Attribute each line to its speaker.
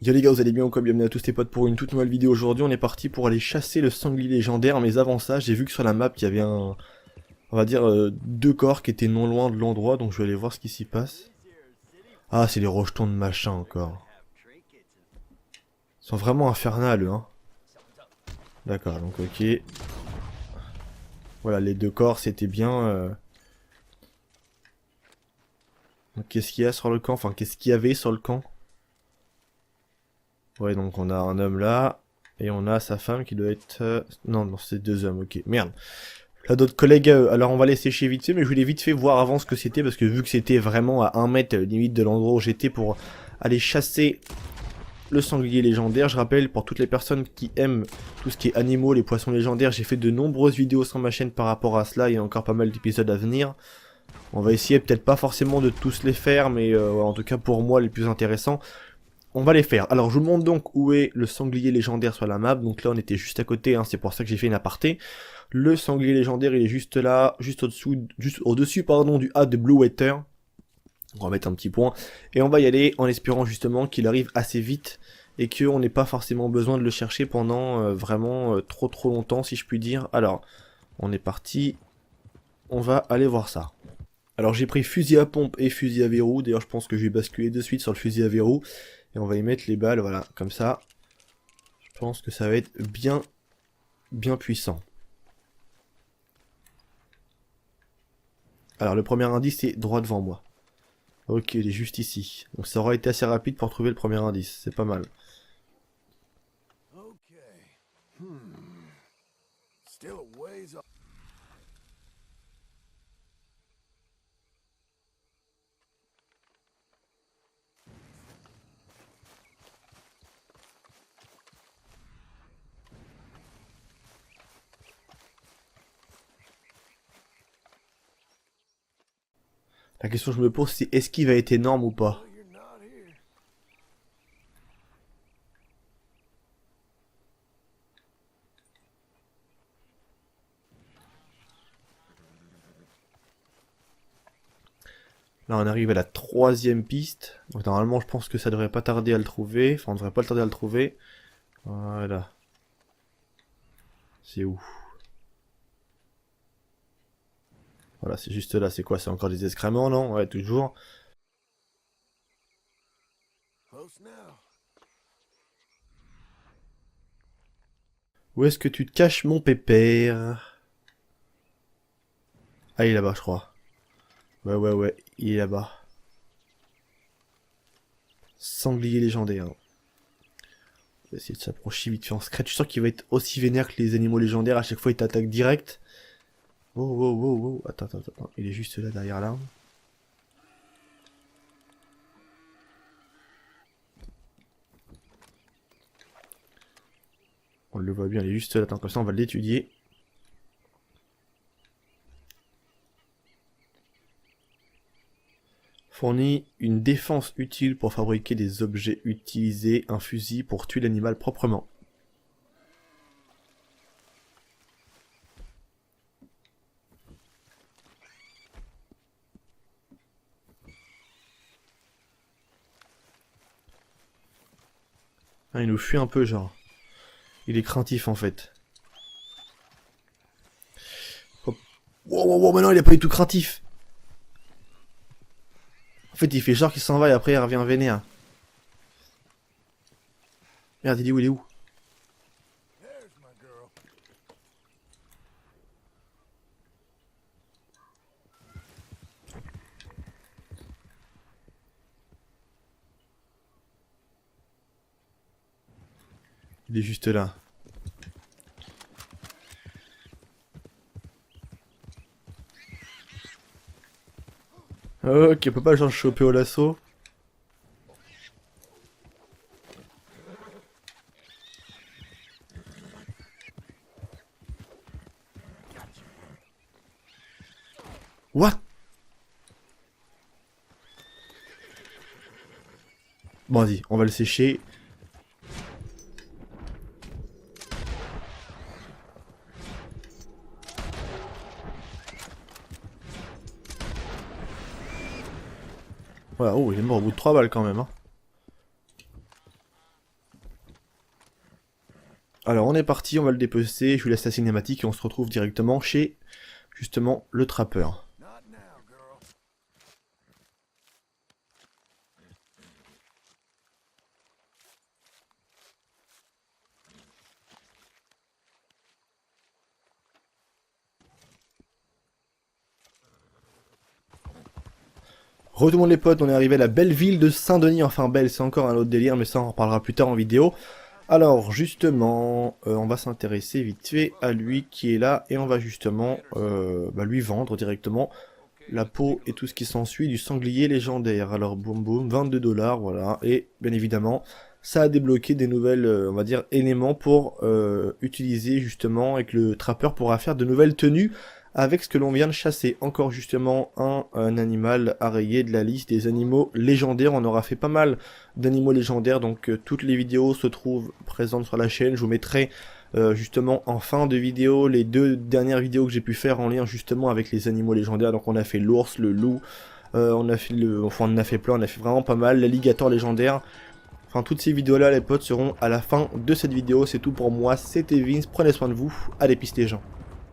Speaker 1: Yo les gars, vous allez bien ou quoi? Bienvenue à tous les potes pour une toute nouvelle vidéo. Aujourd'hui on est parti pour aller chasser le sanglier légendaire, mais avant ça j'ai vu que sur la map il y avait on va dire deux corps qui étaient non loin de l'endroit, donc je vais aller voir ce qui s'y passe. Ah, c'est les rejetons de machin encore. Ils sont vraiment infernales eux, hein. D'accord, donc ok. Voilà, les deux corps c'était bien. Donc, qu'est-ce qu'il y a sur le camp? Enfin, qu'est-ce qu'il y avait sur le camp? Ouais, donc on a un homme là, et on a sa femme qui doit être... Non, non, c'est deux hommes, ok. Merde. Là, d'autres collègues, alors on va les sécher vite fait, mais je voulais vite fait voir avant ce que c'était, parce que vu que c'était vraiment à 1 mètre limite de l'endroit où j'étais pour aller chasser le sanglier légendaire, je rappelle, pour toutes les personnes qui aiment tout ce qui est animaux, les poissons légendaires, j'ai fait de nombreuses vidéos sur ma chaîne par rapport à cela, il y a encore pas mal d'épisodes à venir. On va essayer peut-être pas forcément de tous les faire, mais en tout cas pour moi les plus intéressants, on va les faire. Alors je vous montre donc où est le sanglier légendaire sur la map, donc là on était juste à côté, hein, c'est pour ça que j'ai fait une aparté. Le sanglier légendaire il est juste là, juste au-dessus pardon, du A de Blue Water. On va mettre un petit point, et on va y aller en espérant justement qu'il arrive assez vite, et qu'on n'ait pas forcément besoin de le chercher pendant vraiment trop longtemps si je puis dire. Alors, on est parti, on va aller voir ça. Alors j'ai pris fusil à pompe et fusil à verrou, d'ailleurs je pense que je vais basculer de suite sur le fusil à verrou, et on va y mettre les balles, voilà, comme ça. Je pense que ça va être bien puissant. Alors le premier indice est droit devant moi. Ok, il est juste ici. Donc ça aura été assez rapide pour trouver le premier indice, c'est pas mal. La question que je me pose c'est est-ce qu'il va être énorme ou pas? Là on arrive à la troisième piste. Donc normalement je pense que ça devrait pas tarder à le trouver. Enfin on devrait pas tarder à le trouver. Voilà. C'est où? Voilà, c'est juste là, c'est quoi? C'est encore des excréments, non? Ouais, toujours. Où est-ce que tu te caches, mon pépère? Ah, il est là-bas, je crois. Ouais, il est là-bas. Sanglier légendaire. On va essayer de s'approcher vite fait en secret. Je suis sûr qu'il va être aussi vénère que les animaux légendaires. À chaque fois, il t'attaque direct. Wow. Attends. Il est juste là, derrière l'arbre. On le voit bien, il est juste là. Attends, comme ça, on va l'étudier. Fournit une défense utile pour fabriquer des objets utilisés, un fusil pour tuer l'animal proprement. Ah, il nous fuit un peu, genre. Il est craintif, en fait. Hop. Wow, mais non, il est pas du tout craintif. En fait, il fait genre qu'il s'en va et après, il revient vénère. Merde, il est où, il est où? Il est juste là. Ok, on peut pas genre choper au lasso. What? Bon, vas-y, on va le sécher. Voilà, oh, il est mort au bout de 3 balles quand même, hein. Alors on est parti, on va le dépecer, je vous laisse la cinématique et on se retrouve directement chez, justement, le trappeur. Retournons les potes, on est arrivé à la belle ville de Saint-Denis, enfin belle, c'est encore un autre délire, mais ça on en reparlera plus tard en vidéo. Alors justement, on va s'intéresser vite fait à lui qui est là, et on va justement lui vendre directement la peau et tout ce qui s'ensuit du sanglier légendaire. Alors boum boum, 22 $, voilà, et bien évidemment, ça a débloqué des nouvelles, on va dire, éléments pour utiliser justement, et que le trappeur pourra faire de nouvelles tenues avec ce que l'on vient de chasser. Encore justement un animal à rayer de la liste des animaux légendaires. On aura fait pas mal d'animaux légendaires, donc toutes les vidéos se trouvent présentes sur la chaîne. Je vous mettrai justement en fin de vidéo les 2 dernières vidéos que j'ai pu faire en lien justement avec les animaux légendaires. Donc on a fait l'ours, le loup, on a fait on en a fait plein, on a fait vraiment pas mal, l'alligator légendaire. Enfin toutes ces vidéos là les potes seront à la fin de cette vidéo. C'est tout pour moi, c'était Vince, prenez soin de vous, allez piste les gens.